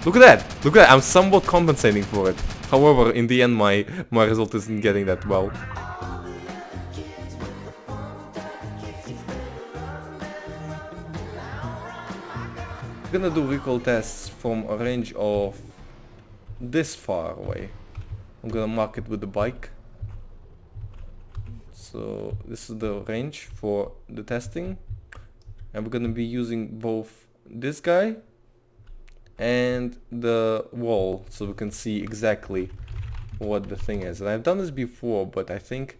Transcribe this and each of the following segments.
Look at that! Look at that! I'm somewhat compensating for it. However, in the end, my result isn't getting that well. I'm gonna do recoil tests from a range of this far away. I'm gonna mark it with the bike. So this is the range for the testing, and we're gonna be using both this guy and the wall so we can see exactly what the thing is. And I've done this before, but I think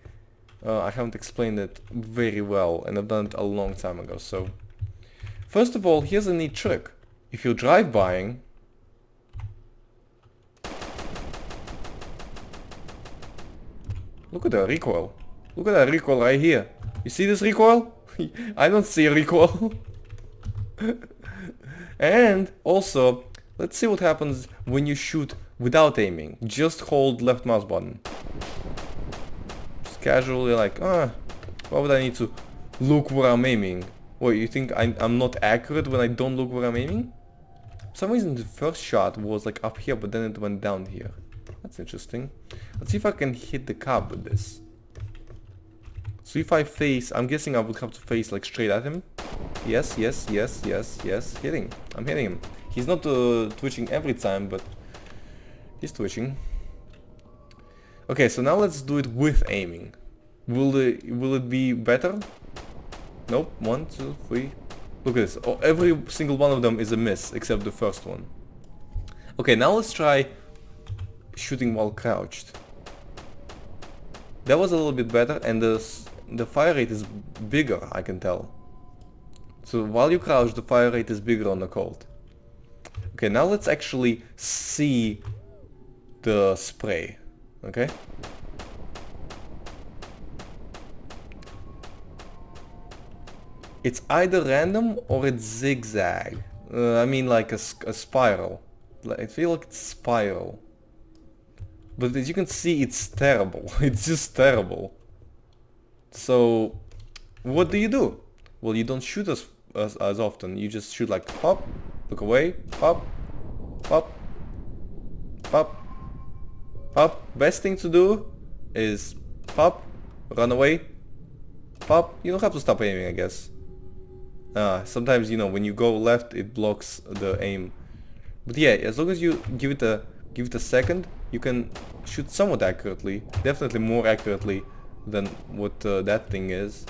I haven't explained it very well, and I've done it a long time ago. So first of all, here's a neat trick. If you're drive-bying, look at the recoil. Look at that recoil right here. You see this recoil? I don't see a recoil. And also, let's see what happens when you shoot without aiming. Just hold left mouse button. Just casually like, why would I need to look where I'm aiming? What, you think I'm not accurate when I don't look where I'm aiming? For some reason the first shot was like up here, but then it went down here. That's interesting. Let's see if I can hit the cab with this. So if I face, I'm guessing I would have to face like straight at him. Yes, yes, yes, yes, yes. Hitting. I'm hitting him. He's not twitching every time, but he's twitching. Okay, so now let's do it with aiming. Will it be better? Nope. 1, 2, 3. Look at this. Oh, every single one of them is a miss, except the first one. Okay, now let's try shooting while crouched. That was a little bit better, and the fire rate is bigger, I can tell. So while you crouch, the fire rate is bigger on the Colt. Okay, now let's actually see the spray. Okay? It's either random or it's zigzag. I mean like a spiral. I feel like it's spiral. But as you can see, it's terrible. It's just terrible. So what do? Well, you don't shoot as often. You just shoot like pop, look away, pop, pop, pop, pop. Best thing to do is pop, run away, pop. You don't have to stop aiming, I guess. Sometimes, you know, when you go left, it blocks the aim. But yeah, as long as you give it a second, you can shoot somewhat accurately. Definitely more accurately than what that thing is.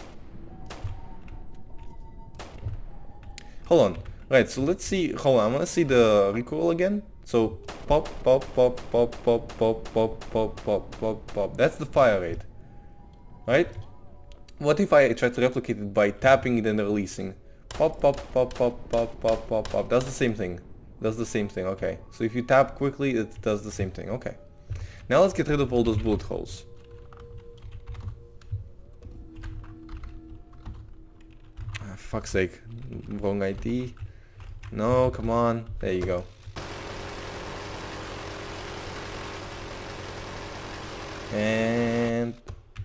Hold on. Right, so let's see. Hold on, I want to see the recoil again. So pop, pop, pop, pop, pop, pop, pop, pop, pop, pop, pop. That's the fire rate, right? What if I try to replicate it by tapping it and releasing? Pop, pop, pop, pop, pop, pop, pop, pop. That's the same thing. That's the same thing. Okay. So if you tap quickly, it does the same thing. Okay. Now let's get rid of all those bullet holes. Fuck's sake. Wrong ID. No, come on. There you go. And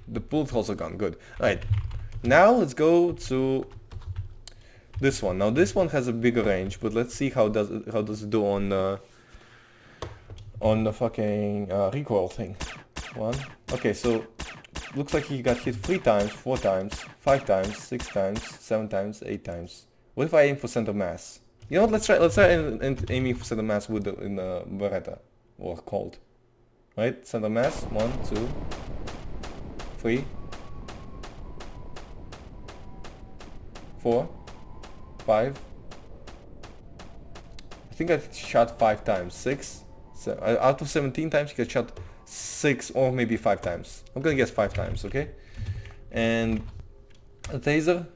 the bullet holes are gone. Good. Alright. Now let's go to this one. Now this one has a bigger range, but let's see how does it do on the fucking recoil thing. One. Okay, so looks like he got hit 3 times, 4 times, 5 times, 6 times, 7 times, 8 times. What if I aim for center mass? You know what? Let's try aiming for center mass with in the Beretta or Colt. Right? Center mass. 1, 2, 3, 4, 5. I think I shot 5 times. 6. So, out of 17 times, you got shot 6 or maybe 5 times. I'm gonna guess 5 times, okay? And a taser.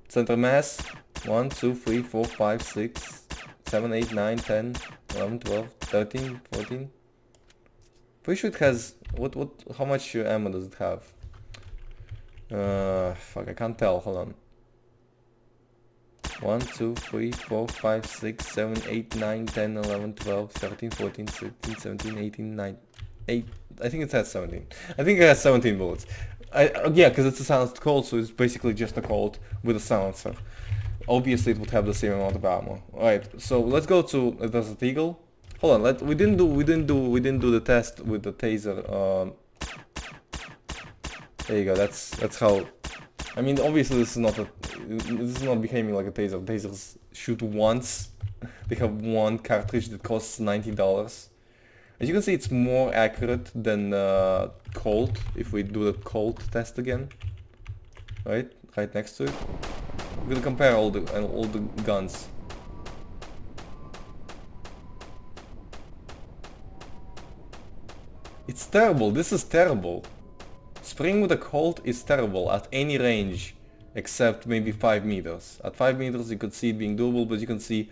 Center mass. 1, 2, 3, 4, 5, 6, 7, 8, 9, 10, 11, 12, 13, 14. Pretty sure it has how much ammo does it have? Fuck, I can't tell. Hold on. 1, 2, 3, 4, 5, 6, 7, 8, 9, 10, 11, 12, 13, 14, 16, 17, 18, 9, 8. I think it has 17. I think it has 17 bullets. Yeah, because it's a silenced Colt, so it's basically just a Colt with a silencer. obviously it would have the same amount of ammo. Alright, so let's go to Desert Eagle. Hold on, we didn't do the test with the taser. There you go. That's how. I mean, obviously this is not behaving like a taser. Tasers shoot once. They have one cartridge that costs $90. As you can see, it's more accurate than Colt. If we do the Colt test again, right next to it, we're gonna compare all the guns. It's terrible. This is terrible. Spraying with a Colt is terrible at any range except maybe 5 meters. At 5 meters you could see it being doable, but you can see,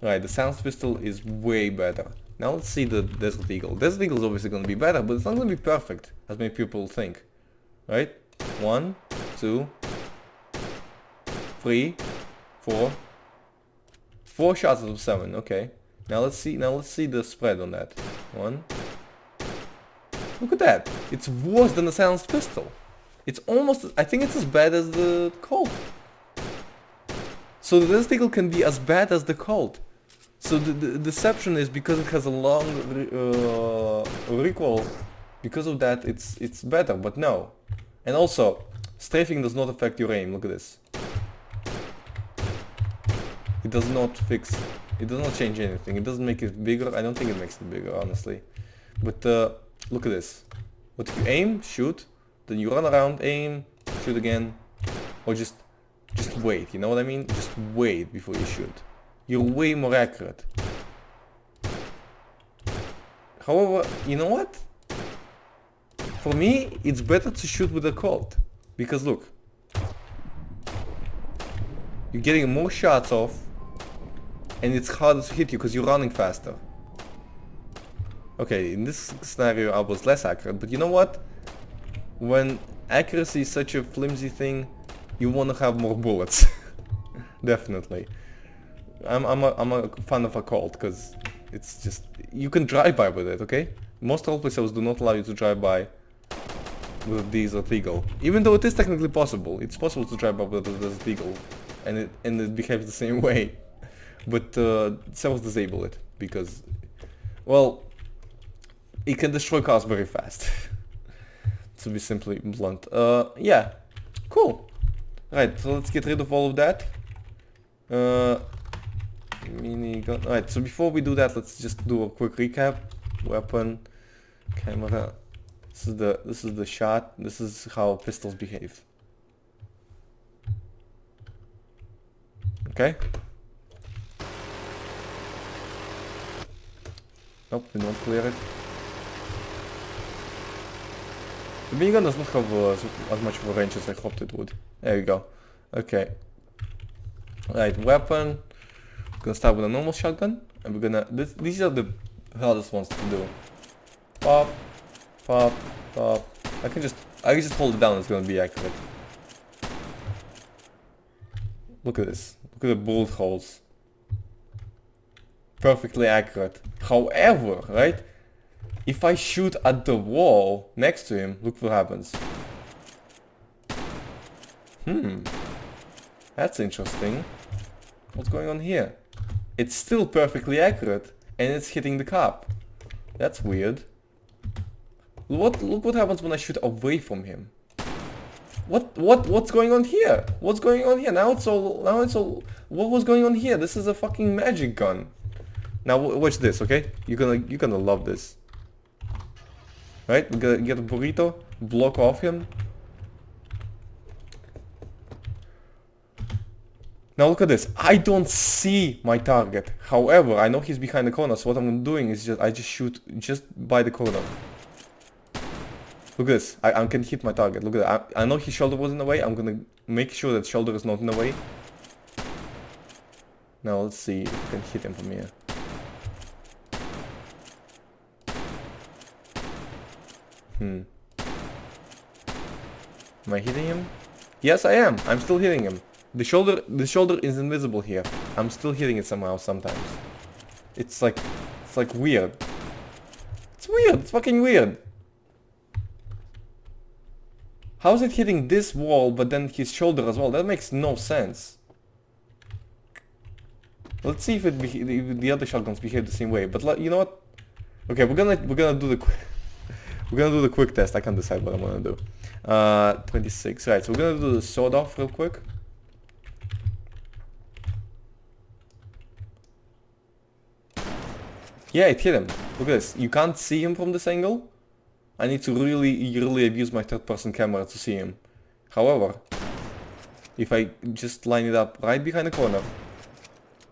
right, the SAMP pistol is way better. Now let's see the Desert Eagle. Desert Eagle is obviously going to be better, but it's not going to be perfect, as many people think. Right? 1, 2, 3, 4. 4 shots out of 7, okay. Now let's see the spread on that. 1. Look at that. It's worse than the silenced pistol. It's almost, I think it's as bad as the Colt. So the Desert Eagle can be as bad as the Colt. So the deception is because it has a long recoil. Because of that, it's better, but no. And also, strafing does not affect your aim. Look at this. It does not fix. It does not change anything. It doesn't make it bigger. I don't think it makes it bigger, honestly. But look at this. What if you aim, shoot, then you run around, aim, shoot again, or just wait. You know what I mean? Just wait before you shoot. You're way more accurate. However, you know what? For me, it's better to shoot with a Colt. Because look. You're getting more shots off. And it's harder to hit you because you're running faster. Okay, in this scenario I was less accurate. But you know what? When accuracy is such a flimsy thing, you want to have more bullets. Definitely. I'm a fan of a Colt because it's just, you can drive by with it, okay? Most roleplay servers do not allow you to drive by with the Desert Eagle. Even though it is technically possible. It's possible to drive by with the Desert Eagle and it behaves the same way. But servers disable it because, well, it can destroy cars very fast. To be simply blunt. Yeah, cool. Right, so let's get rid of all of that. Minigun. Alright, so before we do that, let's just do a quick recap. Weapon, camera. This is the shot. This is how pistols behave. Okay. Nope, we don't clear it. The minigun does not have as much of a range as I hoped it would. There you go. Okay. Right, weapon. We're gonna start with a normal shotgun, and we're gonna. These are the hardest ones to do. Pop, pop, pop. I can just hold it down. It's gonna be accurate. Look at this. Look at the bullet holes. Perfectly accurate. However, right? If I shoot at the wall next to him, look what happens. That's interesting. What's going on here? It's still perfectly accurate, and it's hitting the cop. That's weird. Look what happens when I shoot away from him. What's going on here? What's going on here? Now it's all. What was going on here? This is a fucking magic gun. Now watch this, okay? You're gonna love this. Right? We're gonna get a burrito, block off him. Now look at this. I don't see my target. However, I know he's behind the corner, so what I'm doing is I just shoot just by the corner. Look at this. I can hit my target. Look at that. I know his shoulder was in the way. I'm gonna make sure that shoulder is not in the way. Now let's see if I can hit him from here. Am I hitting him? Yes, I am. I'm still hitting him. The shoulder is invisible here. I'm still hitting it somehow sometimes. It's like weird. It's weird. It's fucking weird. How is it hitting this wall but then his shoulder as well? That makes no sense. Let's see if if the other shotguns behave the same way. But you know what? Okay, we're gonna do the quick test. I can't decide what I'm gonna do. 26. Right. So we're gonna do the sword off real quick. Yeah, it hit him. Look at this. You can't see him from this angle. I need to really abuse my third-person camera to see him. However, if I just line it up right behind the corner,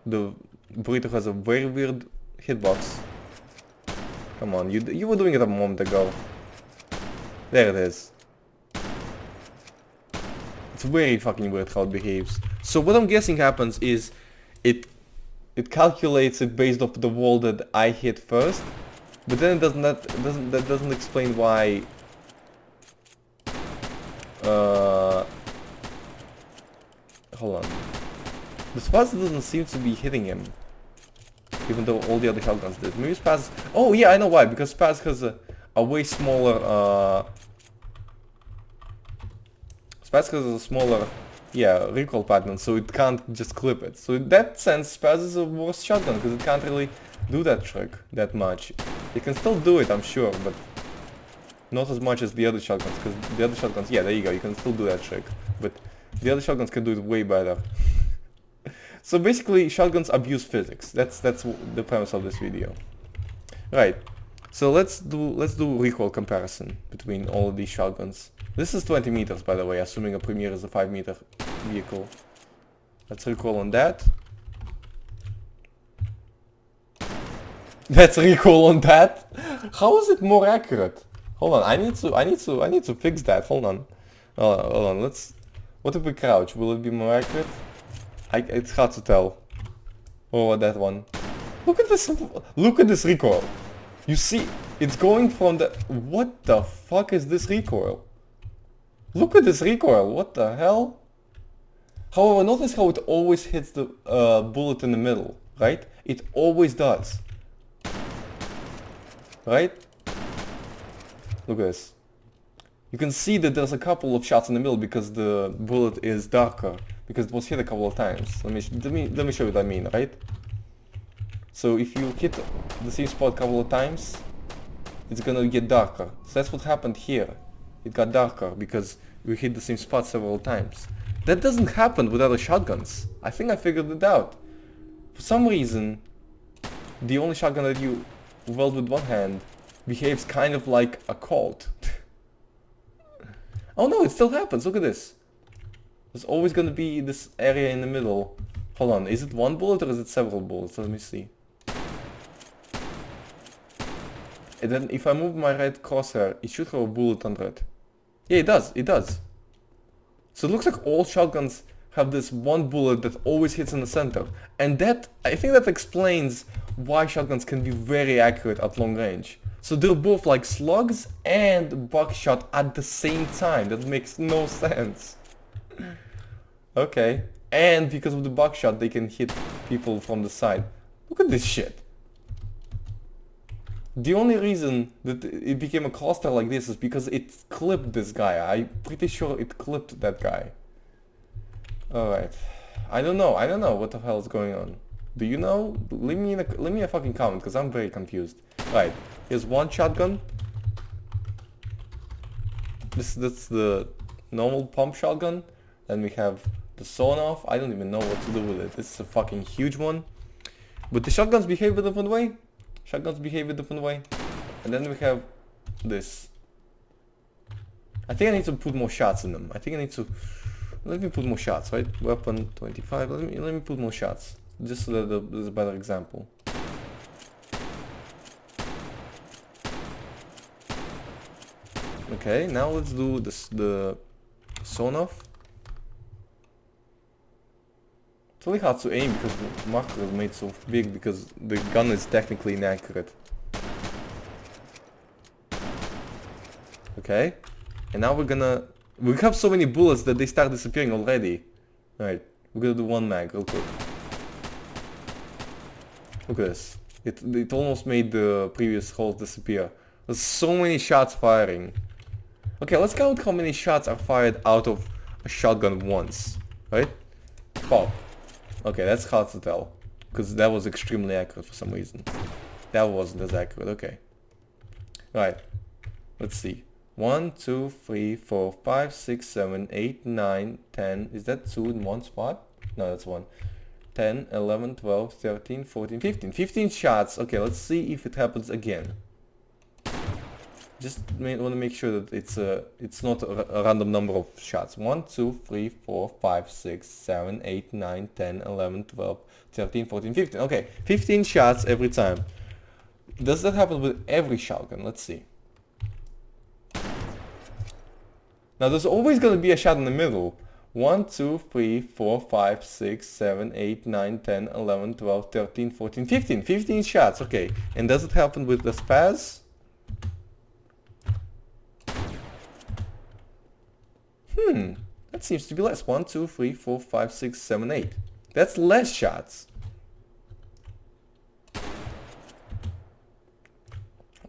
the burrito has a very weird hitbox. Come on, you were doing it a moment ago. There it is. It's very fucking weird how it behaves. So what I'm guessing happens is it calculates it based off the wall that I hit first, but then that doesn't explain why. Hold on. The Spaz doesn't seem to be hitting him, even though all the other shotguns did. Maybe Spaz. Oh yeah, I know why. Because Spaz has a way smaller. Spaz has a smaller, yeah, recoil pattern, so it can't just clip it. So in that sense, Spaz is a worse shotgun because it can't really do that trick that much. It can still do it, I'm sure, but not as much as the other shotguns. Because the other shotguns, yeah, there you go, you can still do that trick, but the other shotguns can do it way better. So basically, shotguns abuse physics. That's the premise of this video. Right. So let's do recoil comparison between all of these shotguns. This is 20 meters, by the way, assuming a Premier is a 5-meter vehicle. Let's recoil on that. That's recoil on that. How is it more accurate? Hold on, I need to fix that. Hold on. Hold on. What if we crouch? Will it be more accurate? It's hard to tell. Oh, that one. Look at this recoil. You see, it's going from the... What the fuck is this recoil? Look at this recoil, what the hell? However, notice how it always hits the bullet in the middle, right? It always does. Right? Look at this. You can see that there's a couple of shots in the middle because the bullet is darker. Because it was hit a couple of times. Let me show you what I mean, right? So if you hit the same spot a couple of times, it's gonna get darker. So that's what happened here. It got darker because we hit the same spot several times. That doesn't happen with other shotguns. I think I figured it out. For some reason, the only shotgun that you weld with one hand behaves kind of like a Colt. Oh no, it still happens. Look at this. There's always gonna be this area in the middle. Hold on, is it one bullet or is it several bullets? Let me see. And then if I move my right crosshair, it should have a bullet under it. Yeah, it does. So it looks like all shotguns have this one bullet that always hits in the center. And that, I think that explains why shotguns can be very accurate at long range. So they're both like slugs and buckshot at the same time. That makes no sense. Okay. And because of the buckshot, they can hit people from the side. Look at this shit. The only reason that it became a cluster like this is because it clipped this guy. I'm pretty sure it clipped that guy. Alright. I don't know what the hell is going on. Do you know? Leave me a fucking comment because I'm very confused. Right. Here's one shotgun. That's the normal pump shotgun. Then we have the sawn off. I don't even know what to do with it. This is a fucking huge one. But the shotguns behave a different way. And then we have this. I think I need to put more shots in them. Let me put more shots, right? Weapon 25. Let me put more shots. Just so that there's a better example. Okay, now let's do the sawn off. It's really hard to aim because the marker is made so big because the gun is technically inaccurate. Okay, and now we have so many bullets that they start disappearing already. Alright, we're gonna do one mag real quick. Look at this. It almost made the previous holes disappear. There's so many shots firing. Okay, let's count how many shots are fired out of a shotgun once. Right? Pop. Okay, that's hard to tell. because that was extremely accurate for some reason. That wasn't as accurate. Okay. Right. Let's see. 1, 2, 3, 4, 5, 6, 7, 8, 9, 10. Is that 2 in one spot? No, that's 1. 10, 11, 12, 13, 14, 15. 15 shots. Okay, let's see if it happens again. Just want to make sure that it's not a random number of shots. 1, 2, 3, 4, 5, 6, 7, 8, 9, 10, 11, 12, 13, 14, 15. Okay, 15 shots every time. Does that happen with every shotgun? Let's see. Now there's always going to be a shot in the middle. 1, 2, 3, 4, 5, 6, 7, 8, 9, 10, 11, 12, 13, 14, 15. 15 shots, okay. And does it happen with the SPAS? That seems to be less. 1, 2, 3, 4, 5, 6, 7, 8. That's less shots.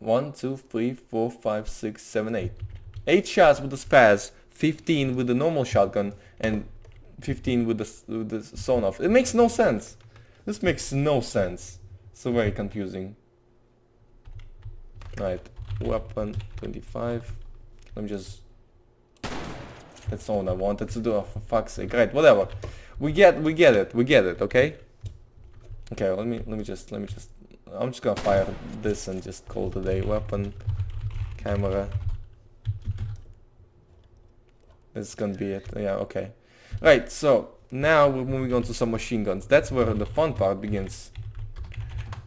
1, 2, 3, 4, 5, 6, 7, 8. 8 shots with the SPAS, 15 with the normal shotgun, and 15 with the sawn-off. It makes no sense. This makes no sense. So very confusing. Right, weapon 25. Let me just. That's all I wanted to do. For fuck's sake. Right, whatever. We get it. Okay. Okay. Let me just. I'm just gonna fire this and just call it a day. Weapon, camera. This is gonna be it. Yeah. Okay. Right. So now we're moving on to some machine guns. That's where the fun part begins.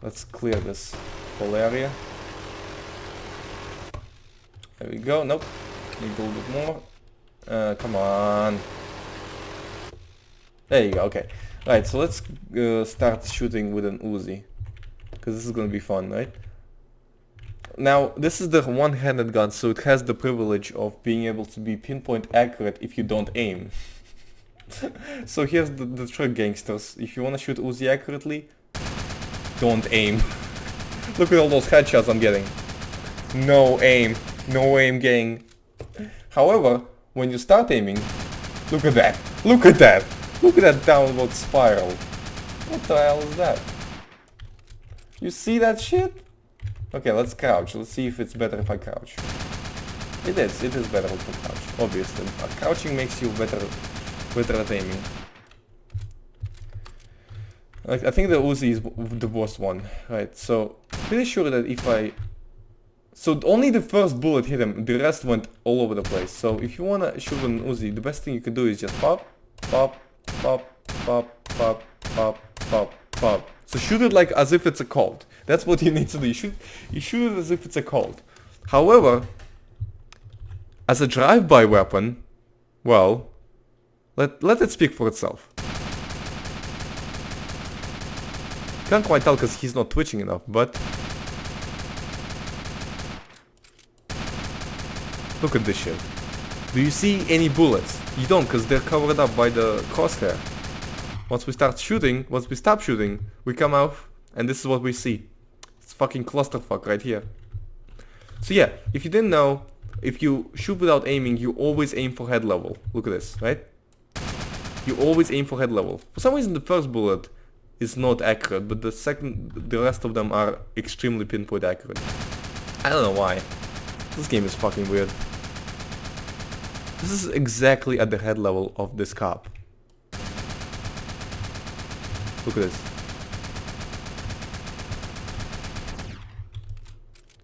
Let's clear this whole area. There we go. Nope. Need a little bit more. Come on. There you go, okay. Right, so let's start shooting with an Uzi. Because this is gonna be fun, right? Now, this is the one-handed gun, so it has the privilege of being able to be pinpoint accurate if you don't aim. So here's the trick, gangsters. If you wanna shoot Uzi accurately, don't aim. Look at all those headshots I'm getting. No aim. No aim, gang. However, when you start aiming, look at that, look at that, look at that downward spiral. What the hell is that? You see that shit? Okay, let's crouch. Let's see if it's better if I crouch. It is better if I crouch, obviously. Crouching makes you better at aiming. I think the Uzi is the worst one. Right, so pretty sure that if I... So only the first bullet hit him, the rest went all over the place. So if you wanna shoot an Uzi, the best thing you can do is just pop, pop, pop, pop, pop, pop, pop, pop. So shoot it like as if it's a Colt. That's what you need to do. You shoot it as if it's a Colt. However, as a drive-by weapon, well, let it speak for itself. Can't quite tell because he's not twitching enough, but look at this shit. Do you see any bullets? You don't, because they're covered up by the crosshair. Once we stop shooting, we come out, and this is what we see. It's fucking clusterfuck right here. So yeah, if you didn't know, if you shoot without aiming, you always aim for head level. Look at this, right? You always aim for head level. For some reason the first bullet is not accurate, but the rest of them are extremely pinpoint accurate. I don't know why. This game is fucking weird. This is exactly at the head level of this cop. Look at this.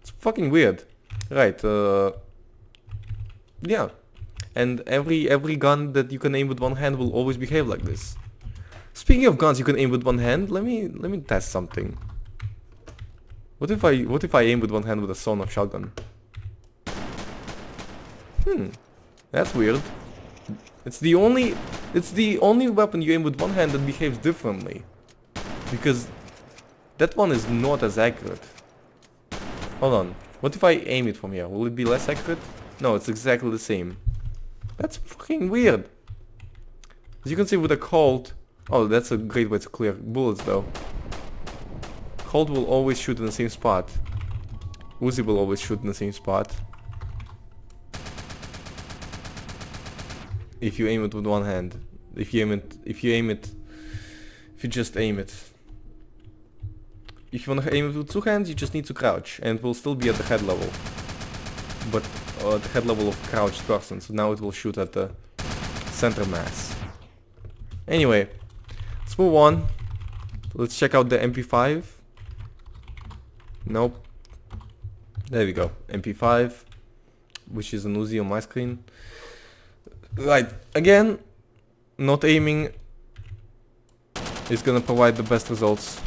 It's fucking weird. Right, yeah. And every gun that you can aim with one hand will always behave like this. Speaking of guns you can aim with one hand, let me test something. What if I aim with one hand with a sawn-off shotgun? That's weird. It's the only weapon you aim with one hand that behaves differently. Because that one is not as accurate. Hold on. What if I aim it from here? Will it be less accurate? No, it's exactly the same. That's fucking weird. As you can see with a Colt... Oh, that's a great way to clear bullets though. Colt will always shoot in the same spot. Uzi will always shoot in the same spot. If you aim it with one hand. If you just aim it. if you want to aim with 2 hands, you just need to crouch, and it will still be at the head level. But at the head level of crouched person, so now it will shoot at the center mass. Anyway, let's move on. Let's check out the MP5. Nope. There we go, MP5, which is an Uzi on my screen. Right, again, not aiming is gonna provide the best results.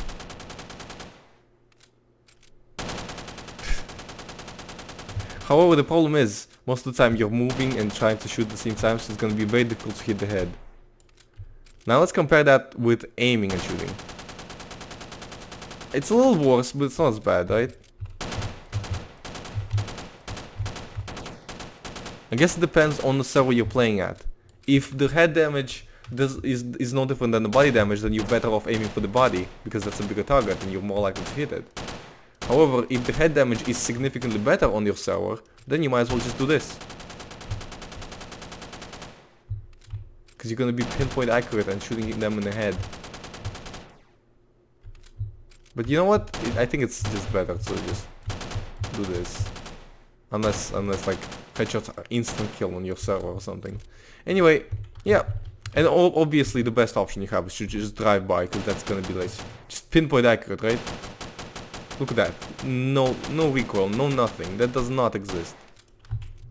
However, the problem is, most of the time you're moving and trying to shoot at the same time, so it's gonna be very difficult to hit the head. Now let's compare that with aiming and shooting. It's a little worse, but it's not as bad, right? I guess it depends on the server you're playing at. If the head damage is no different than the body damage, then you're better off aiming for the body, because that's a bigger target and you're more likely to hit it. However, if the head damage is significantly better on your server, then you might as well just do this. Because you're gonna be pinpoint accurate and shooting them in the head. But you know what? I think it's just better to just do this. Unless like headshots are instant kill on your server or something. Anyway, yeah. And obviously the best option you have is to just drive by, because that's gonna be like just pinpoint accurate, right? Look at that. No recoil, no nothing. That does not exist.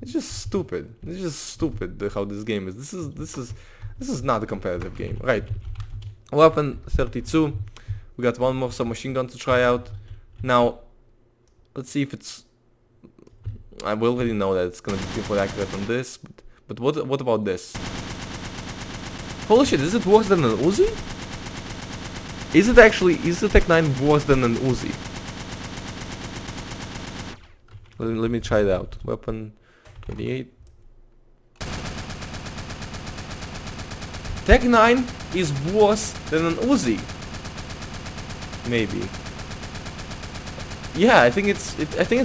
It's just stupid. It's just stupid how this game is. This is not a competitive game. Right. Weapon 32. We got one more submachine gun to try out. Now, let's see if it's... I already know that it's gonna be pinpoint accurate on this, but what about this? Holy shit, is it worse than an Uzi? Is the Tech 9 worse than an Uzi? Let me try it out. Weapon 28. Tech 9 is worse than an Uzi. Maybe. Yeah, I think it's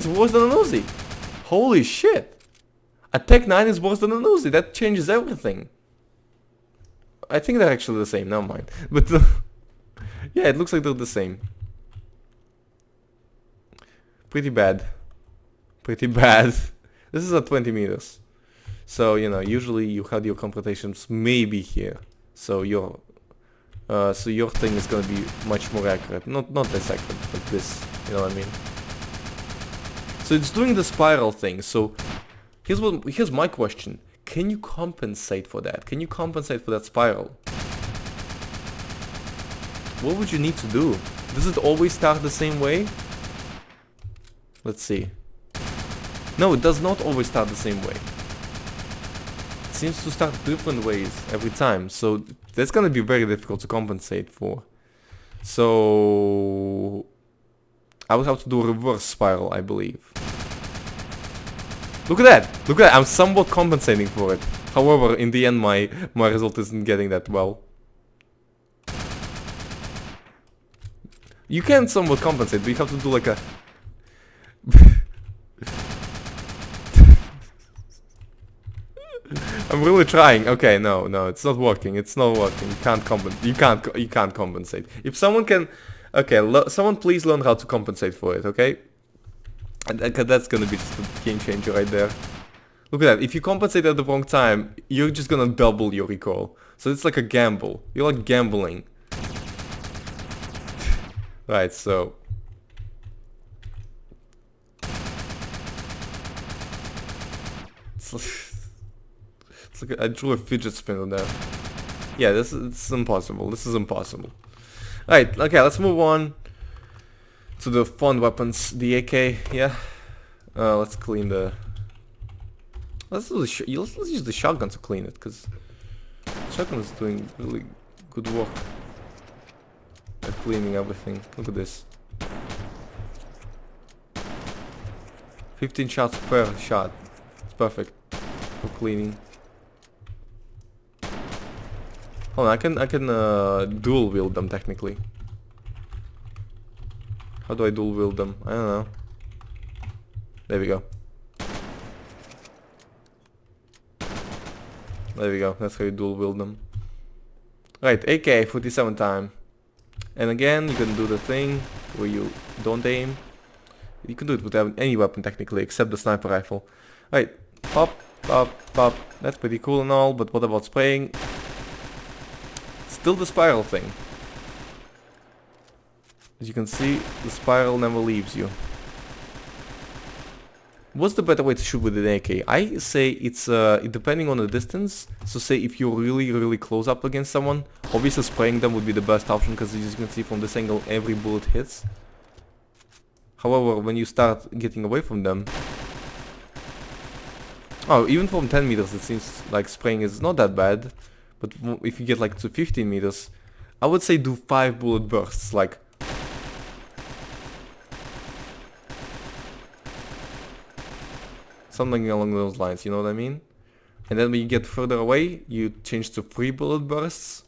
worse than an Uzi. Holy shit! A Tech 9 is worse than an Uzi. That changes everything. I think they're actually the same. Never mind. But yeah, it looks like they're the same. Pretty bad. Pretty bad. This is at 20 meters. So, you know, usually you had your computations maybe here. So your thing is gonna be much more accurate. Not this accurate, but this. You know what I mean? So it's doing the spiral thing. So here's my question. Can you compensate for that? Can you compensate for that spiral? What would you need to do? Does it always start the same way? Let's see. No, it does not always start the same way. It seems to start different ways every time. So that's gonna be very difficult to compensate for. So I would have to do a reverse spiral, I believe. Look at that! Look at that! I'm somewhat compensating for it. However, in the end, my result isn't getting that well. You can somewhat compensate, but you have to do like a... I'm really trying. Okay, no, it's not working. It's not working. You can't compensate. If someone can... Okay, someone please learn how to compensate for it, okay? And that's gonna be just a game changer right there. Look at that. If you compensate at the wrong time, you're just gonna double your recoil. So it's like a gamble. You're like gambling. Right, so... It's like I drew a fidget spinner there. Yeah, this is impossible. This is impossible. Right, okay, let's move on to the fun weapons. The AK, yeah. Let's clean the... Let's use the shotgun to clean it, because shotgun is doing really good work at cleaning everything. Look at this. 15 shots per shot. It's perfect for cleaning. Hold on, I can dual wield them technically. How do I dual wield them? I don't know. There we go. There we go. That's how you dual wield them. Right, AK 47 time. And again, you can do the thing where you don't aim. You can do it with any weapon technically, except the sniper rifle. Right, pop, pop, pop. That's pretty cool and all, but what about spraying? Still the spiral thing. As you can see, the spiral never leaves you. What's the better way to shoot with an AK? I say it's depending on the distance. So say if you're really close up against someone, obviously spraying them would be the best option, because as you can see from this angle, every bullet hits. However, when you start getting away from them... Oh, even from 10 meters it seems like spraying is not that bad. But if you get like to 15 meters, I would say do 5 bullet bursts, like... Something along those lines, you know what I mean? And then when you get further away, you change to 3 bullet bursts.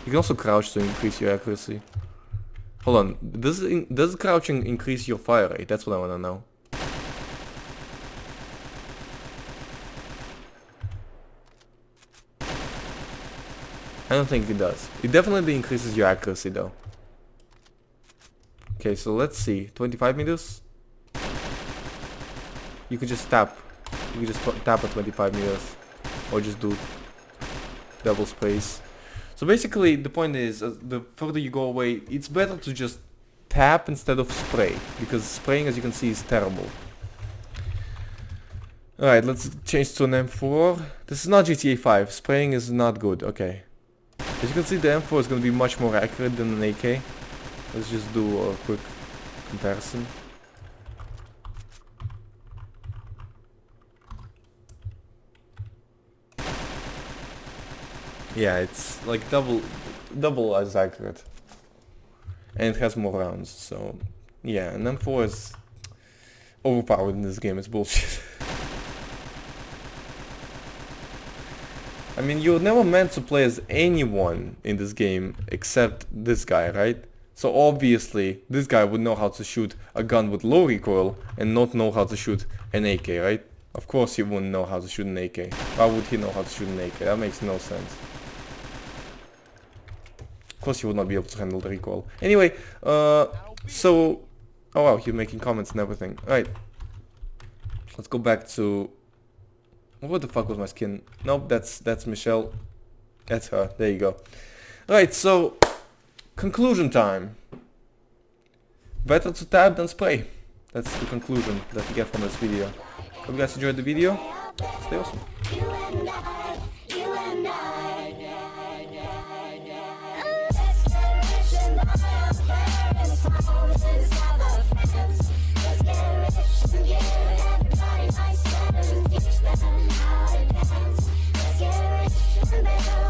You can also crouch to increase your accuracy. Hold on, does crouching increase your fire rate? That's what I wanna know. I don't think it does. It definitely increases your accuracy though. Okay, so let's see. 25 meters? You could just tap. You could just tap at 25 meters. Or just do double sprays. So basically, the point is, the further you go away, it's better to just tap instead of spray. Because spraying, as you can see, is terrible. Alright, let's change to an M4. This is not GTA 5. Spraying is not good. Okay. As you can see, the M4 is going to be much more accurate than an AK. Let's just do a quick comparison. Yeah, it's like double as accurate. And it has more rounds, so yeah, and M4 is overpowered in this game, it's bullshit. I mean, you're never meant to play as anyone in this game except this guy, right? So obviously, this guy would know how to shoot a gun with low recoil and not know how to shoot an AK, right? Of course he wouldn't know how to shoot an AK. Why would he know how to shoot an AK? That makes no sense. Of course he would not be able to handle the recoil. Anyway, so... Oh wow, he's making comments and everything. Alright. Let's go back to... What the fuck was my skin? Nope, that's Michelle. That's her. There you go. Alright, so... Conclusion time. Better to tap than spray. That's the conclusion that we get from this video. Hope you guys enjoyed the video. Stay awesome. Let's get rich and better.